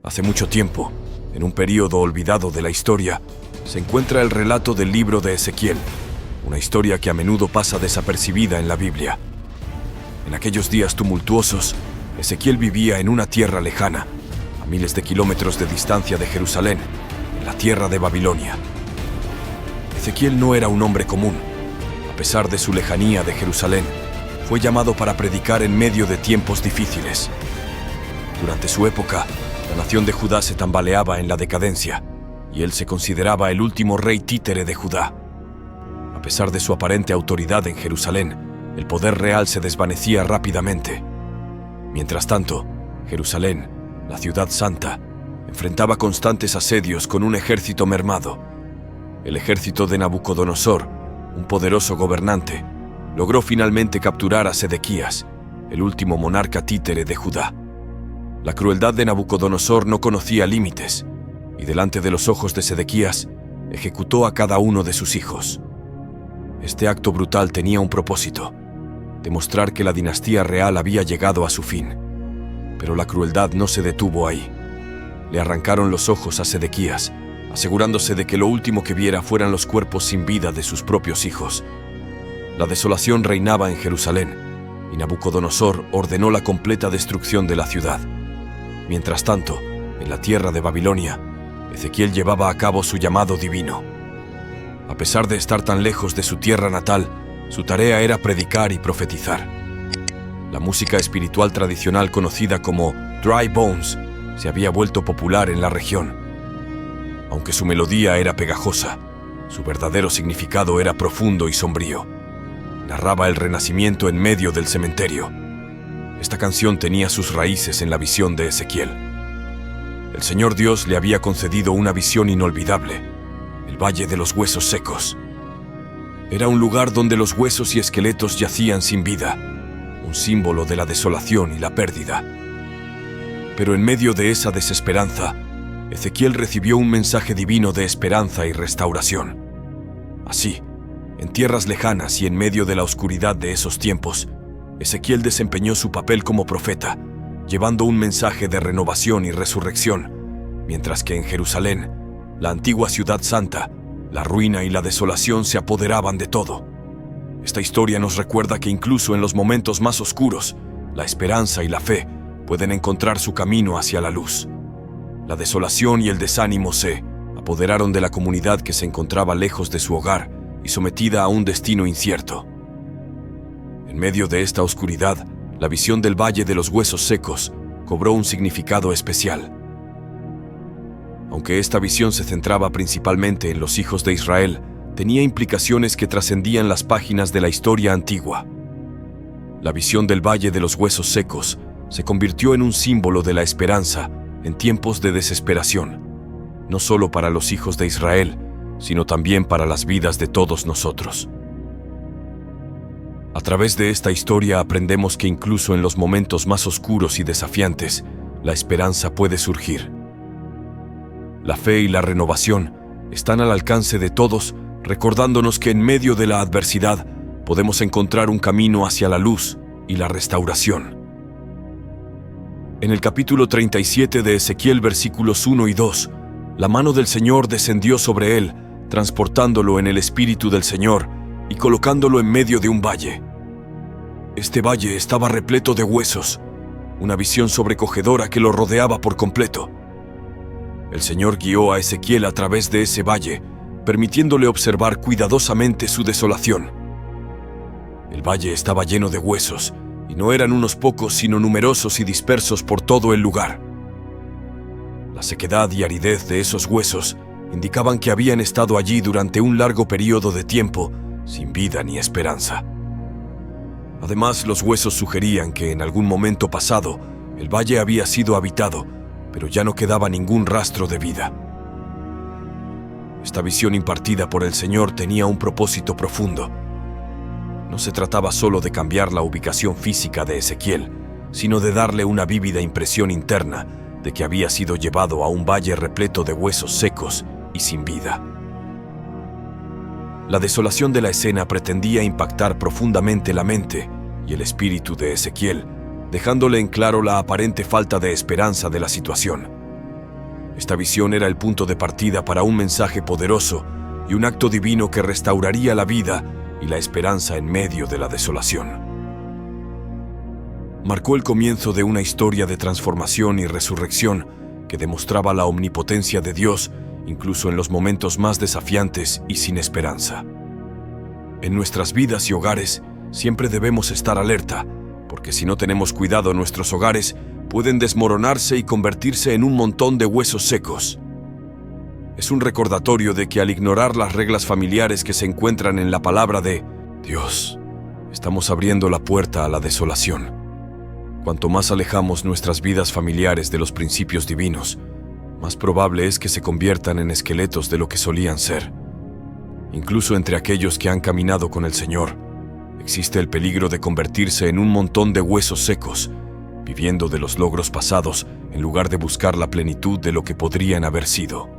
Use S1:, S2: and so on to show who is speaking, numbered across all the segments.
S1: Hace mucho tiempo, en un período olvidado de la historia, se encuentra el relato del libro de Ezequiel, una historia que a menudo pasa desapercibida en la Biblia. En aquellos días tumultuosos, Ezequiel vivía en una tierra lejana, a miles de kilómetros de distancia de Jerusalén, en la tierra de Babilonia. Ezequiel no era un hombre común. A pesar de su lejanía de Jerusalén, fue llamado para predicar en medio de tiempos difíciles. Durante su época, la nación de Judá se tambaleaba en la decadencia, y él se consideraba el último rey títere de Judá. A pesar de su aparente autoridad en Jerusalén, el poder real se desvanecía rápidamente. Mientras tanto, Jerusalén, la ciudad santa, enfrentaba constantes asedios con un ejército mermado. El ejército de Nabucodonosor, un poderoso gobernante, logró finalmente capturar a Sedequías, el último monarca títere de Judá. La crueldad de Nabucodonosor no conocía límites, y delante de los ojos de Sedequías, ejecutó a cada uno de sus hijos. Este acto brutal tenía un propósito: demostrar que la dinastía real había llegado a su fin. Pero la crueldad no se detuvo ahí. Le arrancaron los ojos a Sedequías, asegurándose de que lo último que viera fueran los cuerpos sin vida de sus propios hijos. La desolación reinaba en Jerusalén, y Nabucodonosor ordenó la completa destrucción de la ciudad. Mientras tanto, en la tierra de Babilonia, Ezequiel llevaba a cabo su llamado divino. A pesar de estar tan lejos de su tierra natal, su tarea era predicar y profetizar. La música espiritual tradicional conocida como Dry Bones se había vuelto popular en la región. Aunque su melodía era pegajosa, su verdadero significado era profundo y sombrío. Narraba el renacimiento en medio del cementerio. Esta canción tenía sus raíces en la visión de Ezequiel. El Señor Dios le había concedido una visión inolvidable: el Valle de los Huesos Secos. Era un lugar donde los huesos y esqueletos yacían sin vida, un símbolo de la desolación y la pérdida. Pero en medio de esa desesperanza, Ezequiel recibió un mensaje divino de esperanza y restauración. Así, en tierras lejanas y en medio de la oscuridad de esos tiempos, Ezequiel desempeñó su papel como profeta, llevando un mensaje de renovación y resurrección, mientras que en Jerusalén, la antigua ciudad santa, la ruina y la desolación se apoderaban de todo. Esta historia nos recuerda que incluso en los momentos más oscuros, la esperanza y la fe pueden encontrar su camino hacia la luz. La desolación y el desánimo se apoderaron de la comunidad que se encontraba lejos de su hogar y sometida a un destino incierto. En medio de esta oscuridad, la visión del Valle de los Huesos Secos cobró un significado especial. Aunque esta visión se centraba principalmente en los hijos de Israel, tenía implicaciones que trascendían las páginas de la historia antigua. La visión del Valle de los Huesos Secos se convirtió en un símbolo de la esperanza en tiempos de desesperación, no solo para los hijos de Israel, sino también para las vidas de todos nosotros. A través de esta historia aprendemos que incluso en los momentos más oscuros y desafiantes, la esperanza puede surgir. La fe y la renovación están al alcance de todos, recordándonos que en medio de la adversidad podemos encontrar un camino hacia la luz y la restauración. En el capítulo 37 de Ezequiel, versículos 1 y 2, la mano del Señor descendió sobre él, transportándolo en el Espíritu del Señor y colocándolo en medio de un valle. Este valle estaba repleto de huesos, una visión sobrecogedora que lo rodeaba por completo. El Señor guió a Ezequiel a través de ese valle, permitiéndole observar cuidadosamente su desolación. El valle estaba lleno de huesos, y no eran unos pocos, sino numerosos y dispersos por todo el lugar. La sequedad y aridez de esos huesos indicaban que habían estado allí durante un largo periodo de tiempo, sin vida ni esperanza. Además, los huesos sugerían que en algún momento pasado el valle había sido habitado, pero ya no quedaba ningún rastro de vida. Esta visión impartida por el Señor tenía un propósito profundo. No se trataba solo de cambiar la ubicación física de Ezequiel, sino de darle una vívida impresión interna de que había sido llevado a un valle repleto de huesos secos y sin vida. La desolación de la escena pretendía impactar profundamente la mente y el espíritu de Ezequiel, dejándole en claro la aparente falta de esperanza de la situación. Esta visión era el punto de partida para un mensaje poderoso y un acto divino que restauraría la vida y la esperanza en medio de la desolación. Marcó el comienzo de una historia de transformación y resurrección que demostraba la omnipotencia de Dios incluso en los momentos más desafiantes y sin esperanza. En nuestras vidas y hogares siempre debemos estar alerta, porque si no tenemos cuidado, nuestros hogares pueden desmoronarse y convertirse en un montón de huesos secos. Es un recordatorio de que al ignorar las reglas familiares que se encuentran en la palabra de Dios, estamos abriendo la puerta a la desolación. Cuanto más alejamos nuestras vidas familiares de los principios divinos, más probable es que se conviertan en esqueletos de lo que solían ser. Incluso entre aquellos que han caminado con el Señor, existe el peligro de convertirse en un montón de huesos secos, viviendo de los logros pasados en lugar de buscar la plenitud de lo que podrían haber sido.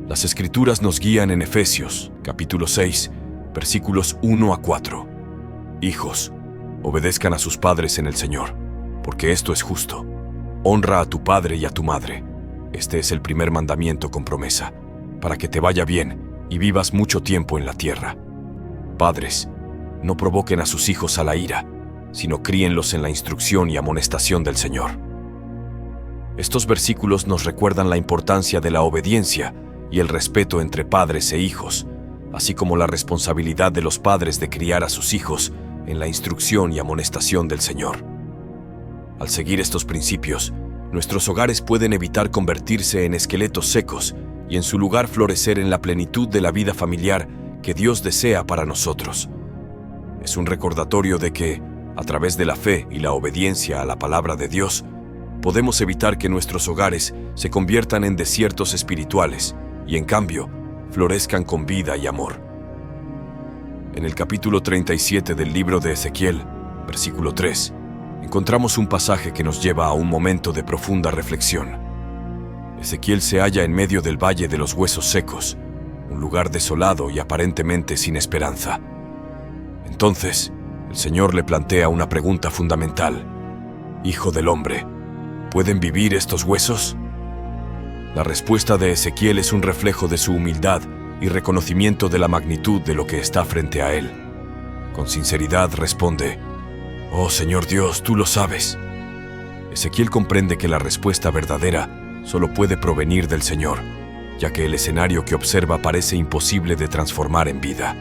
S1: Las Escrituras nos guían en Efesios, capítulo 6, versículos 1 a 4. Hijos, obedezcan a sus padres en el Señor, porque esto es justo. Honra a tu padre y a tu madre. Este es el primer mandamiento con promesa, para que te vaya bien y vivas mucho tiempo en la tierra. Padres, no provoquen a sus hijos a la ira, sino críenlos en la instrucción y amonestación del Señor. Estos versículos nos recuerdan la importancia de la obediencia y el respeto entre padres e hijos, así como la responsabilidad de los padres de criar a sus hijos en la instrucción y amonestación del Señor. Al seguir estos principios, nuestros hogares pueden evitar convertirse en esqueletos secos y en su lugar florecer en la plenitud de la vida familiar que Dios desea para nosotros. Es un recordatorio de que, a través de la fe y la obediencia a la palabra de Dios, podemos evitar que nuestros hogares se conviertan en desiertos espirituales y, en cambio, florezcan con vida y amor. En el capítulo 37 del libro de Ezequiel, versículo 3, encontramos un pasaje que nos lleva a un momento de profunda reflexión. Ezequiel se halla en medio del valle de los huesos secos, un lugar desolado y aparentemente sin esperanza. Entonces, el Señor le plantea una pregunta fundamental. Hijo del hombre, ¿pueden vivir estos huesos? La respuesta de Ezequiel es un reflejo de su humildad y reconocimiento de la magnitud de lo que está frente a él. Con sinceridad responde: «Oh Señor Dios, tú lo sabes». Ezequiel comprende que la respuesta verdadera solo puede provenir del Señor, ya que el escenario que observa parece imposible de transformar en vida.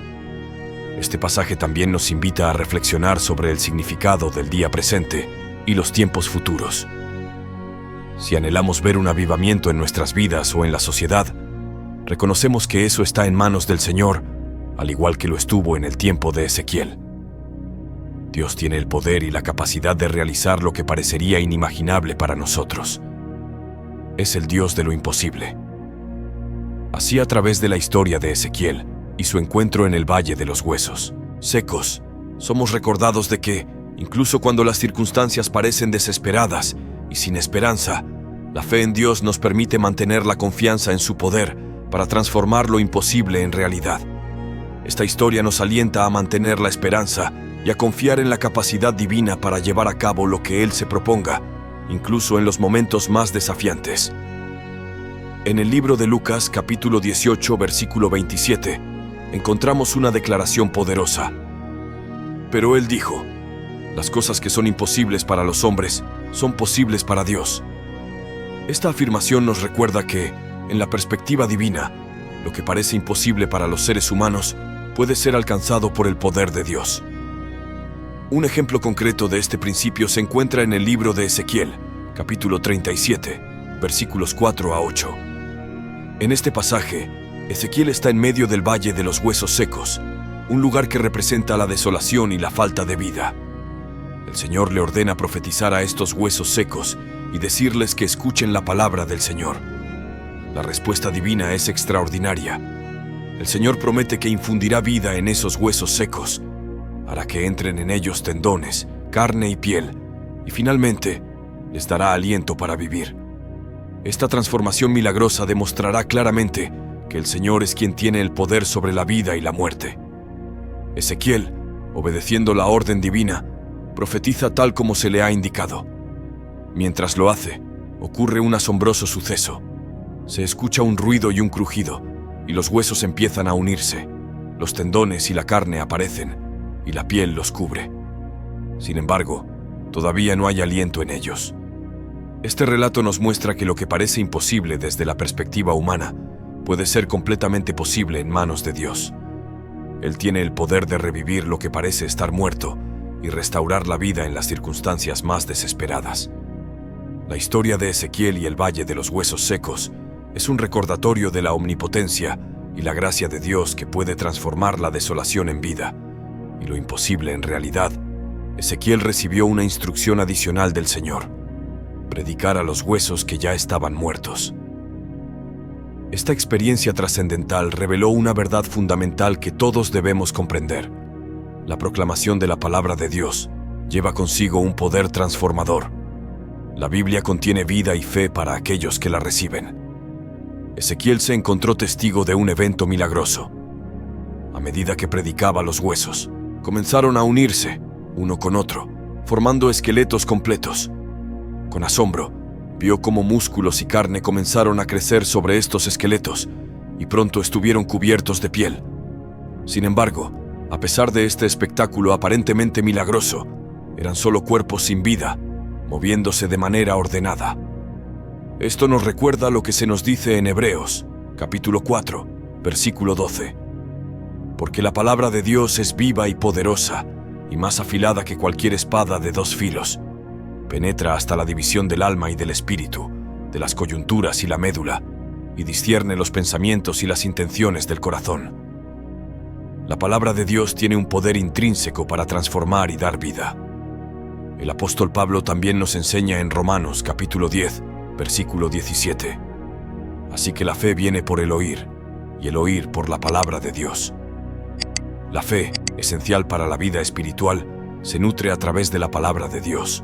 S1: Este pasaje también nos invita a reflexionar sobre el significado del día presente y los tiempos futuros. Si anhelamos ver un avivamiento en nuestras vidas o en la sociedad, reconocemos que eso está en manos del Señor, al igual que lo estuvo en el tiempo de Ezequiel. Dios tiene el poder y la capacidad de realizar lo que parecería inimaginable para nosotros. Es el Dios de lo imposible. Así, a través de la historia de Ezequiel y su encuentro en el Valle de los Huesos Secos, somos recordados de que, incluso cuando las circunstancias parecen desesperadas y sin esperanza, la fe en Dios nos permite mantener la confianza en su poder para transformar lo imposible en realidad. Esta historia nos alienta a mantener la esperanza y a confiar en la capacidad divina para llevar a cabo lo que Él se proponga, incluso en los momentos más desafiantes. En el libro de Lucas, capítulo 18, versículo 27, encontramos una declaración poderosa. Pero Él dijo: «Las cosas que son imposibles para los hombres son posibles para Dios». Esta afirmación nos recuerda que, en la perspectiva divina, lo que parece imposible para los seres humanos puede ser alcanzado por el poder de Dios. Un ejemplo concreto de este principio se encuentra en el libro de Ezequiel, capítulo 37, versículos 4 a 8. En este pasaje, Ezequiel está en medio del Valle de los Huesos Secos, un lugar que representa la desolación y la falta de vida. El Señor le ordena profetizar a estos huesos secos y decirles que escuchen la palabra del Señor. La respuesta divina es extraordinaria. El Señor promete que infundirá vida en esos huesos secos, hará que entren en ellos tendones, carne y piel, y finalmente les dará aliento para vivir. Esta transformación milagrosa demostrará claramente que el Señor es quien tiene el poder sobre la vida y la muerte. Ezequiel, obedeciendo la orden divina, profetiza tal como se le ha indicado. Mientras lo hace, ocurre un asombroso suceso. Se escucha un ruido y un crujido, y los huesos empiezan a unirse. Los tendones y la carne aparecen, y la piel los cubre. Sin embargo, todavía no hay aliento en ellos. Este relato nos muestra que lo que parece imposible desde la perspectiva humana puede ser completamente posible en manos de Dios. Él tiene el poder de revivir lo que parece estar muerto y restaurar la vida en las circunstancias más desesperadas. La historia de Ezequiel y el Valle de los Huesos Secos es un recordatorio de la omnipotencia y la gracia de Dios que puede transformar la desolación en vida y lo imposible en realidad. Ezequiel recibió una instrucción adicional del Señor: predicar a los huesos que ya estaban muertos. Esta experiencia trascendental reveló una verdad fundamental que todos debemos comprender. La proclamación de la palabra de Dios lleva consigo un poder transformador. La Biblia contiene vida y fe para aquellos que la reciben. Ezequiel se encontró testigo de un evento milagroso. A medida que predicaba, los huesos comenzaron a unirse uno con otro, formando esqueletos completos. Con asombro, vio cómo músculos y carne comenzaron a crecer sobre estos esqueletos y pronto estuvieron cubiertos de piel. Sin embargo, a pesar de este espectáculo aparentemente milagroso, eran solo cuerpos sin vida, moviéndose de manera ordenada. Esto nos recuerda lo que se nos dice en Hebreos, capítulo 4, versículo 12. Porque la palabra de Dios es viva y poderosa, y más afilada que cualquier espada de dos filos. Penetra hasta la división del alma y del espíritu, de las coyunturas y la médula, y discierne los pensamientos y las intenciones del corazón. La palabra de Dios tiene un poder intrínseco para transformar y dar vida. El apóstol Pablo también nos enseña en Romanos capítulo 10, versículo 17. Así que la fe viene por el oír, y el oír por la palabra de Dios. La fe, esencial para la vida espiritual, se nutre a través de la palabra de Dios.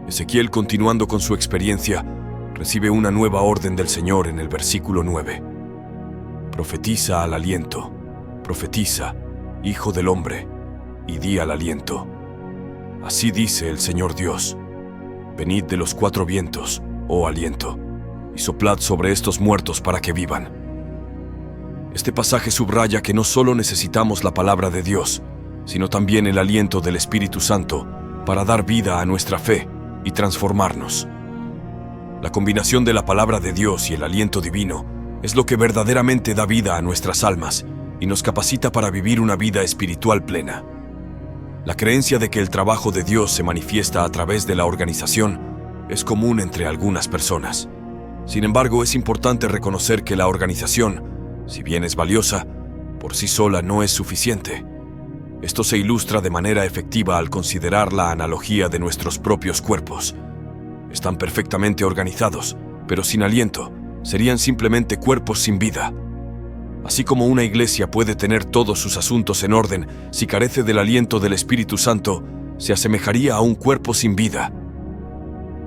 S1: Ezequiel, continuando con su experiencia, recibe una nueva orden del Señor en el versículo 9. Profetiza al aliento, profetiza, hijo del hombre, y di al aliento. Así dice el Señor Dios: venid de los cuatro vientos, oh aliento, y soplad sobre estos muertos para que vivan. Este pasaje subraya que no solo necesitamos la palabra de Dios, sino también el aliento del Espíritu Santo para dar vida a nuestra fe y transformarnos. La combinación de la palabra de Dios y el aliento divino es lo que verdaderamente da vida a nuestras almas y nos capacita para vivir una vida espiritual plena. La creencia de que el trabajo de Dios se manifiesta a través de la organización es común entre algunas personas. Sin embargo, es importante reconocer que la organización, si bien es valiosa, por sí sola no es suficiente. Esto se ilustra de manera efectiva al considerar la analogía de nuestros propios cuerpos. Están perfectamente organizados, pero sin aliento, serían simplemente cuerpos sin vida. Así como una iglesia puede tener todos sus asuntos en orden, si carece del aliento del Espíritu Santo, se asemejaría a un cuerpo sin vida.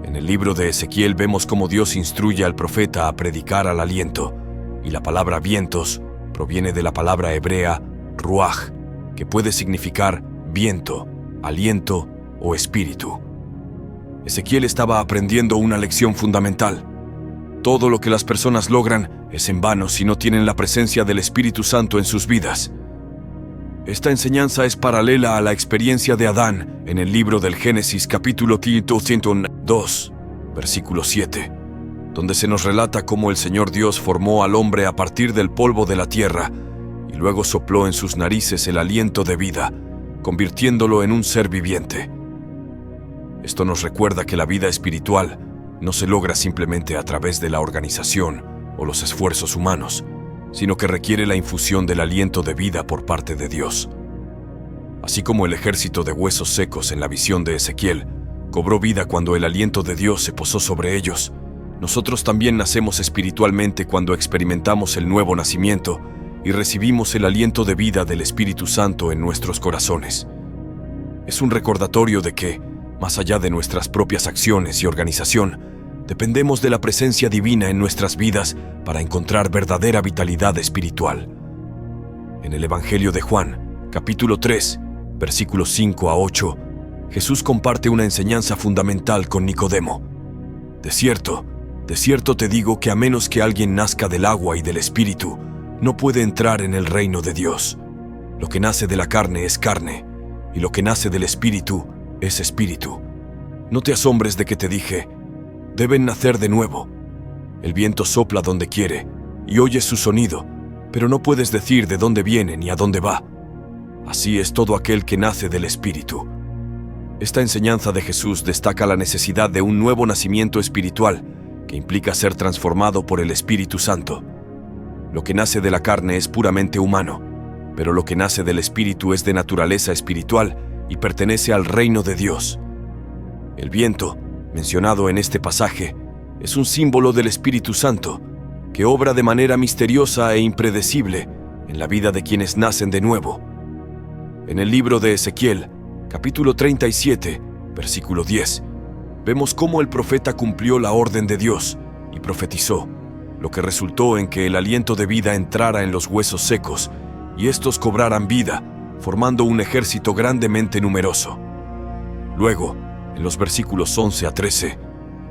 S1: En el libro de Ezequiel vemos cómo Dios instruye al profeta a predicar al aliento, y la palabra vientos proviene de la palabra hebrea ruaj, que puede significar viento, aliento o espíritu. Ezequiel estaba aprendiendo una lección fundamental. Todo lo que las personas logran es en vano si no tienen la presencia del Espíritu Santo en sus vidas. Esta enseñanza es paralela a la experiencia de Adán en el libro del Génesis capítulo 202, versículo 7, donde se nos relata cómo el Señor Dios formó al hombre a partir del polvo de la tierra y luego sopló en sus narices el aliento de vida, convirtiéndolo en un ser viviente. Esto nos recuerda que la vida espiritual no se logra simplemente a través de la organización o los esfuerzos humanos, sino que requiere la infusión del aliento de vida por parte de Dios. Así como el ejército de huesos secos en la visión de Ezequiel cobró vida cuando el aliento de Dios se posó sobre ellos, nosotros también nacemos espiritualmente cuando experimentamos el nuevo nacimiento y recibimos el aliento de vida del Espíritu Santo en nuestros corazones. Es un recordatorio de que, más allá de nuestras propias acciones y organización, dependemos de la presencia divina en nuestras vidas para encontrar verdadera vitalidad espiritual. En el Evangelio de Juan, capítulo 3, versículos 5 a 8, Jesús comparte una enseñanza fundamental con Nicodemo. De cierto, De cierto te digo que a menos que alguien nazca del agua y del Espíritu, no puede entrar en el reino de Dios. Lo que nace de la carne es carne, y lo que nace del Espíritu es Espíritu. No te asombres de que te dije, deben nacer de nuevo. El viento sopla donde quiere, y oyes su sonido, pero no puedes decir de dónde viene ni a dónde va. Así es todo aquel que nace del Espíritu. Esta enseñanza de Jesús destaca la necesidad de un nuevo nacimiento espiritual, que implica ser transformado por el Espíritu Santo. Lo que nace de la carne es puramente humano, pero lo que nace del Espíritu es de naturaleza espiritual y pertenece al reino de Dios. El viento, mencionado en este pasaje, es un símbolo del Espíritu Santo, que obra de manera misteriosa e impredecible en la vida de quienes nacen de nuevo. En el libro de Ezequiel, capítulo 37, versículo 10, vemos cómo el profeta cumplió la orden de Dios y profetizó, lo que resultó en que el aliento de vida entrara en los huesos secos y estos cobraran vida, formando un ejército grandemente numeroso. Luego, en los versículos 11 a 13,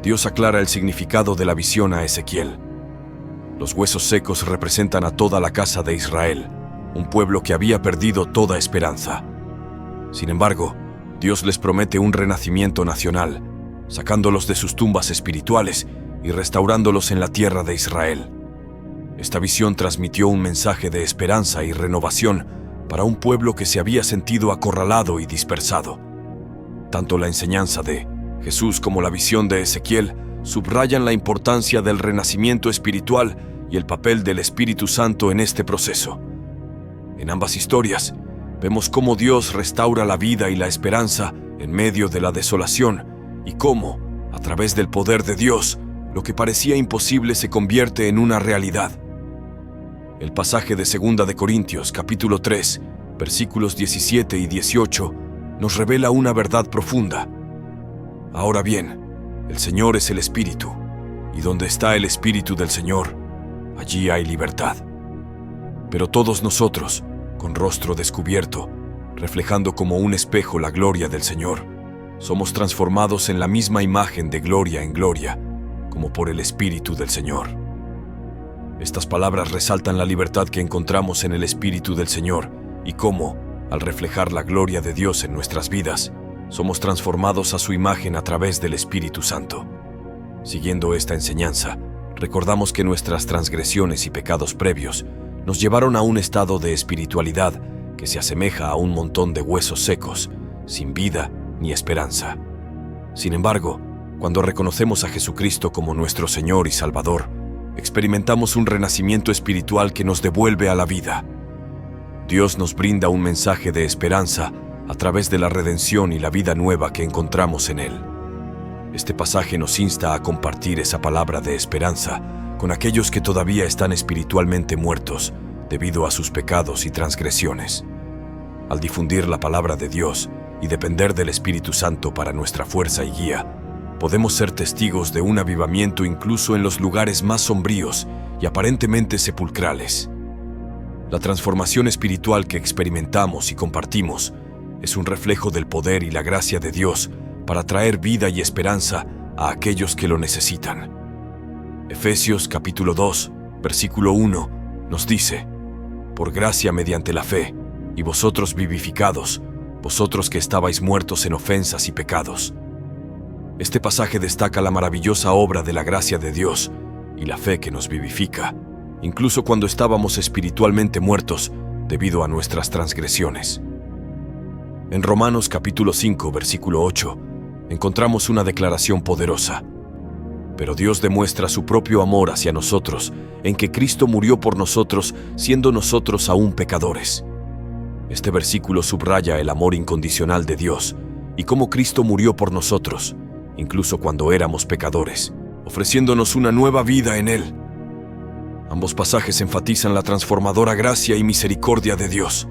S1: Dios aclara el significado de la visión a Ezequiel. Los huesos secos representan a toda la casa de Israel, un pueblo que había perdido toda esperanza. Sin embargo, Dios les promete un renacimiento nacional, sacándolos de sus tumbas espirituales y restaurándolos en la tierra de Israel. Esta visión transmitió un mensaje de esperanza y renovación para un pueblo que se había sentido acorralado y dispersado. Tanto la enseñanza de Jesús como la visión de Ezequiel subrayan la importancia del renacimiento espiritual y el papel del Espíritu Santo en este proceso. En ambas historias, vemos cómo Dios restaura la vida y la esperanza en medio de la desolación y cómo, a través del poder de Dios, lo que parecía imposible se convierte en una realidad. El pasaje de 2 de Corintios, capítulo 3, versículos 17 y 18, nos revela una verdad profunda. Ahora bien, el Señor es el Espíritu, y donde está el Espíritu del Señor, allí hay libertad. Pero todos nosotros, con rostro descubierto, reflejando como un espejo la gloria del Señor, somos transformados en la misma imagen de gloria en gloria, como por el Espíritu del Señor. Estas palabras resaltan la libertad que encontramos en el Espíritu del Señor y cómo, al reflejar la gloria de Dios en nuestras vidas, somos transformados a su imagen a través del Espíritu Santo. Siguiendo esta enseñanza, recordamos que nuestras transgresiones y pecados previos nos llevaron a un estado de espiritualidad que se asemeja a un montón de huesos secos, sin vida ni esperanza. Sin embargo, cuando reconocemos a Jesucristo como nuestro Señor y Salvador, experimentamos un renacimiento espiritual que nos devuelve a la vida. Dios nos brinda un mensaje de esperanza a través de la redención y la vida nueva que encontramos en Él. Este pasaje nos insta a compartir esa palabra de esperanza con aquellos que todavía están espiritualmente muertos debido a sus pecados y transgresiones. Al difundir la palabra de Dios y depender del Espíritu Santo para nuestra fuerza y guía, podemos ser testigos de un avivamiento incluso en los lugares más sombríos y aparentemente sepulcrales. La transformación espiritual que experimentamos y compartimos es un reflejo del poder y la gracia de Dios para traer vida y esperanza a aquellos que lo necesitan. Efesios capítulo 2, versículo 1, nos dice: por gracia mediante la fe, y vosotros vivificados, vosotros que estabais muertos en ofensas y pecados. Este pasaje destaca la maravillosa obra de la gracia de Dios y la fe que nos vivifica, incluso cuando estábamos espiritualmente muertos debido a nuestras transgresiones. En Romanos capítulo 5, versículo 8, encontramos una declaración poderosa. Pero Dios demuestra su propio amor hacia nosotros en que Cristo murió por nosotros siendo nosotros aún pecadores. Este versículo subraya el amor incondicional de Dios y cómo Cristo murió por nosotros, incluso cuando éramos pecadores, ofreciéndonos una nueva vida en Él. Ambos pasajes enfatizan la transformadora gracia y misericordia de Dios.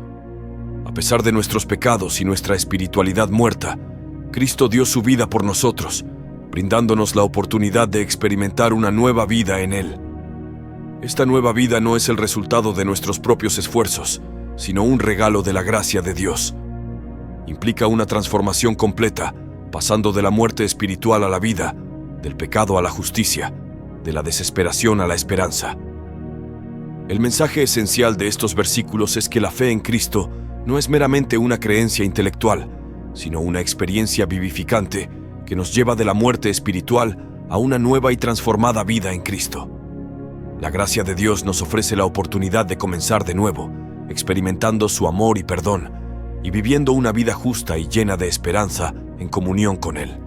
S1: A pesar de nuestros pecados y nuestra espiritualidad muerta, Cristo dio su vida por nosotros, brindándonos la oportunidad de experimentar una nueva vida en Él. Esta nueva vida no es el resultado de nuestros propios esfuerzos, sino un regalo de la gracia de Dios. Implica una transformación completa, pasando de la muerte espiritual a la vida, del pecado a la justicia, de la desesperación a la esperanza. El mensaje esencial de estos versículos es que la fe en Cristo no es meramente una creencia intelectual, sino una experiencia vivificante que nos lleva de la muerte espiritual a una nueva y transformada vida en Cristo. La gracia de Dios nos ofrece la oportunidad de comenzar de nuevo, experimentando su amor y perdón, y viviendo una vida justa y llena de esperanza en comunión con Él.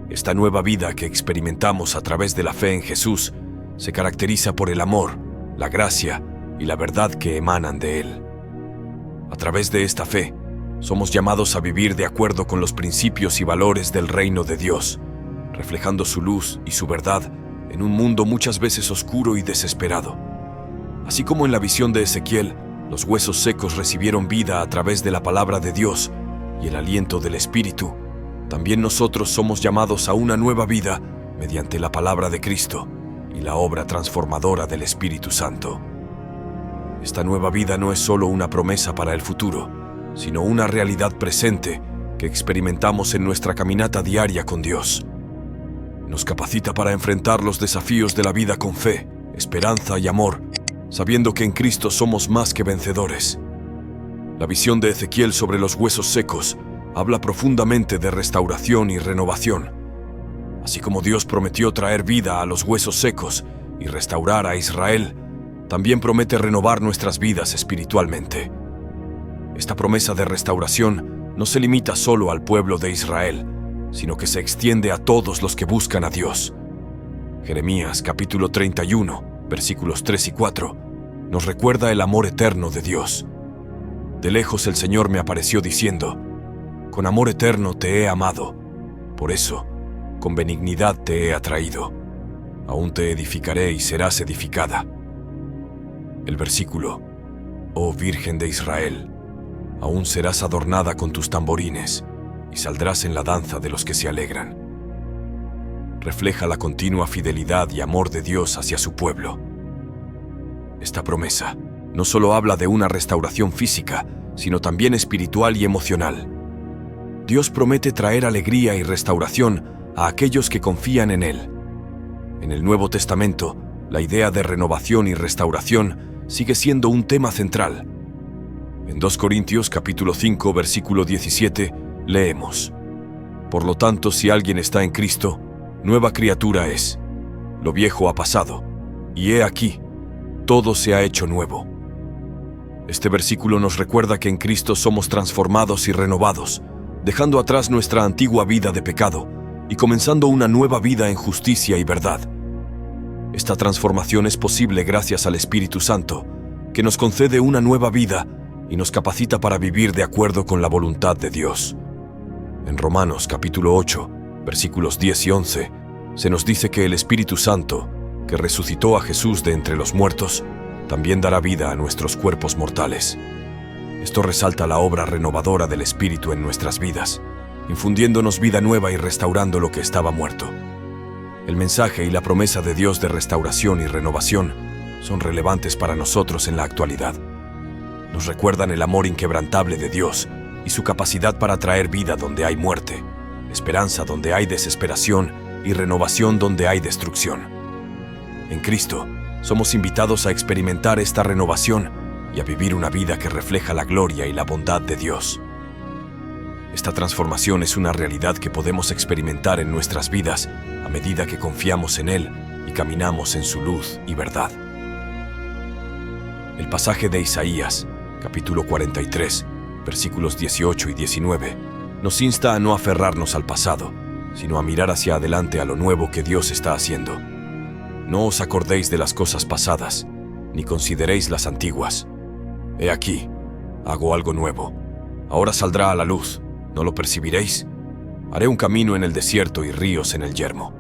S1: Esta nueva vida que experimentamos a través de la fe en Jesús se caracteriza por el amor, la gracia y la verdad que emanan de Él. A través de esta fe, somos llamados a vivir de acuerdo con los principios y valores del reino de Dios, reflejando su luz y su verdad en un mundo muchas veces oscuro y desesperado. Así como en la visión de Ezequiel, los huesos secos recibieron vida a través de la palabra de Dios y el aliento del Espíritu, también nosotros somos llamados a una nueva vida mediante la palabra de Cristo y la obra transformadora del Espíritu Santo. Esta nueva vida no es solo una promesa para el futuro, sino una realidad presente que experimentamos en nuestra caminata diaria con Dios. Nos capacita para enfrentar los desafíos de la vida con fe, esperanza y amor, sabiendo que en Cristo somos más que vencedores. La visión de Ezequiel sobre los huesos secos habla profundamente de restauración y renovación. Así como Dios prometió traer vida a los huesos secos y restaurar a Israel, también promete renovar nuestras vidas espiritualmente. Esta promesa de restauración no se limita solo al pueblo de Israel, sino que se extiende a todos los que buscan a Dios. Jeremías capítulo 31, versículos 3 y 4, nos recuerda el amor eterno de Dios. De lejos el Señor me apareció diciendo: con amor eterno te he amado, por eso, con benignidad te he atraído. Aún te edificaré y serás edificada. El versículo: oh Virgen de Israel, aún serás adornada con tus tamborines y saldrás en la danza de los que se alegran. Refleja la continua fidelidad y amor de Dios hacia su pueblo. Esta promesa no solo habla de una restauración física, sino también espiritual y emocional. Dios promete traer alegría y restauración a aquellos que confían en Él. En el Nuevo Testamento, la idea de renovación y restauración sigue siendo un tema central. En 2 Corintios capítulo 5, versículo 17, leemos: por lo tanto, si alguien está en Cristo, nueva criatura es. Lo viejo ha pasado, y he aquí, todo se ha hecho nuevo. Este versículo nos recuerda que en Cristo somos transformados y renovados, dejando atrás nuestra antigua vida de pecado y comenzando una nueva vida en justicia y verdad. Esta transformación es posible gracias al Espíritu Santo, que nos concede una nueva vida y nos capacita para vivir de acuerdo con la voluntad de Dios. En Romanos capítulo 8, versículos 10 y 11, se nos dice que el Espíritu Santo, que resucitó a Jesús de entre los muertos, también dará vida a nuestros cuerpos mortales. Esto resalta la obra renovadora del Espíritu en nuestras vidas, infundiéndonos vida nueva y restaurando lo que estaba muerto. El mensaje y la promesa de Dios de restauración y renovación son relevantes para nosotros en la actualidad. Nos recuerdan el amor inquebrantable de Dios y su capacidad para traer vida donde hay muerte, esperanza donde hay desesperación y renovación donde hay destrucción. En Cristo, somos invitados a experimentar esta renovación y a vivir una vida que refleja la gloria y la bondad de Dios. Esta transformación es una realidad que podemos experimentar en nuestras vidas a medida que confiamos en Él y caminamos en su luz y verdad. El pasaje de Isaías, capítulo 43, versículos 18 y 19, nos insta a no aferrarnos al pasado, sino a mirar hacia adelante a lo nuevo que Dios está haciendo. No os acordéis de las cosas pasadas, ni consideréis las antiguas. He aquí, hago algo nuevo. Ahora saldrá a la luz, ¿no lo percibiréis? Haré un camino en el desierto y ríos en el yermo.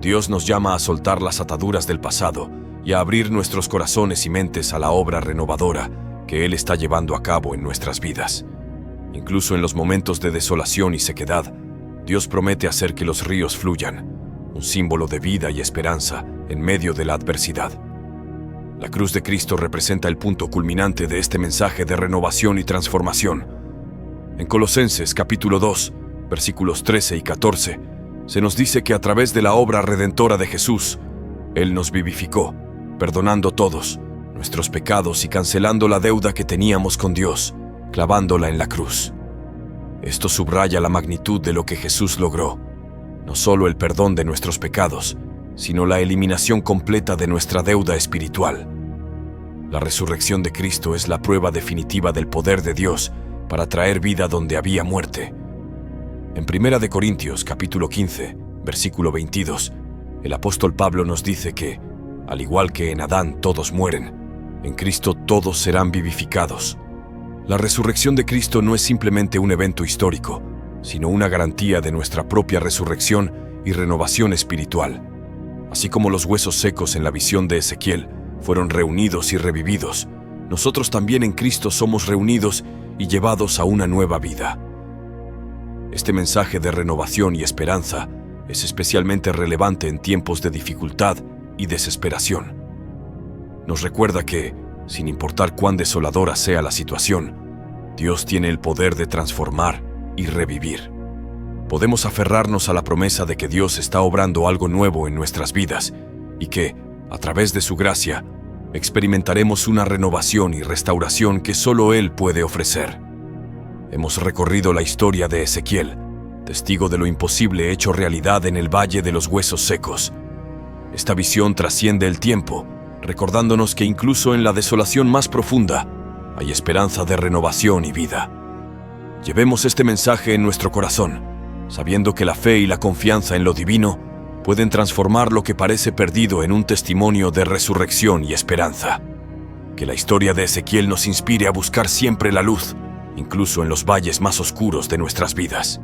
S1: Dios nos llama a soltar las ataduras del pasado y a abrir nuestros corazones y mentes a la obra renovadora que Él está llevando a cabo en nuestras vidas. Incluso en los momentos de desolación y sequedad, Dios promete hacer que los ríos fluyan, un símbolo de vida y esperanza en medio de la adversidad. La cruz de Cristo representa el punto culminante de este mensaje de renovación y transformación. En Colosenses capítulo 2, versículos 13 y 14, se nos dice que a través de la obra redentora de Jesús, Él nos vivificó, perdonando todos nuestros pecados y cancelando la deuda que teníamos con Dios, clavándola en la cruz. Esto subraya la magnitud de lo que Jesús logró, no solo el perdón de nuestros pecados, sino la eliminación completa de nuestra deuda espiritual. La resurrección de Cristo es la prueba definitiva del poder de Dios para traer vida donde había muerte. En 1 Corintios capítulo 15, versículo 22, el apóstol Pablo nos dice que, al igual que en Adán todos mueren, en Cristo todos serán vivificados. La resurrección de Cristo no es simplemente un evento histórico, sino una garantía de nuestra propia resurrección y renovación espiritual. Así como los huesos secos en la visión de Ezequiel fueron reunidos y revividos, nosotros también en Cristo somos reunidos y llevados a una nueva vida. Este mensaje de renovación y esperanza es especialmente relevante en tiempos de dificultad y desesperación. Nos recuerda que, sin importar cuán desoladora sea la situación, Dios tiene el poder de transformar y revivir. Podemos aferrarnos a la promesa de que Dios está obrando algo nuevo en nuestras vidas y que, a través de su gracia, experimentaremos una renovación y restauración que solo Él puede ofrecer. Hemos recorrido la historia de Ezequiel, testigo de lo imposible hecho realidad en el Valle de los Huesos Secos. Esta visión trasciende el tiempo, recordándonos que incluso en la desolación más profunda hay esperanza de renovación y vida. Llevemos este mensaje en nuestro corazón, sabiendo que la fe y la confianza en lo divino pueden transformar lo que parece perdido en un testimonio de resurrección y esperanza. Que la historia de Ezequiel nos inspire a buscar siempre la luz, incluso en los valles más oscuros de nuestras vidas.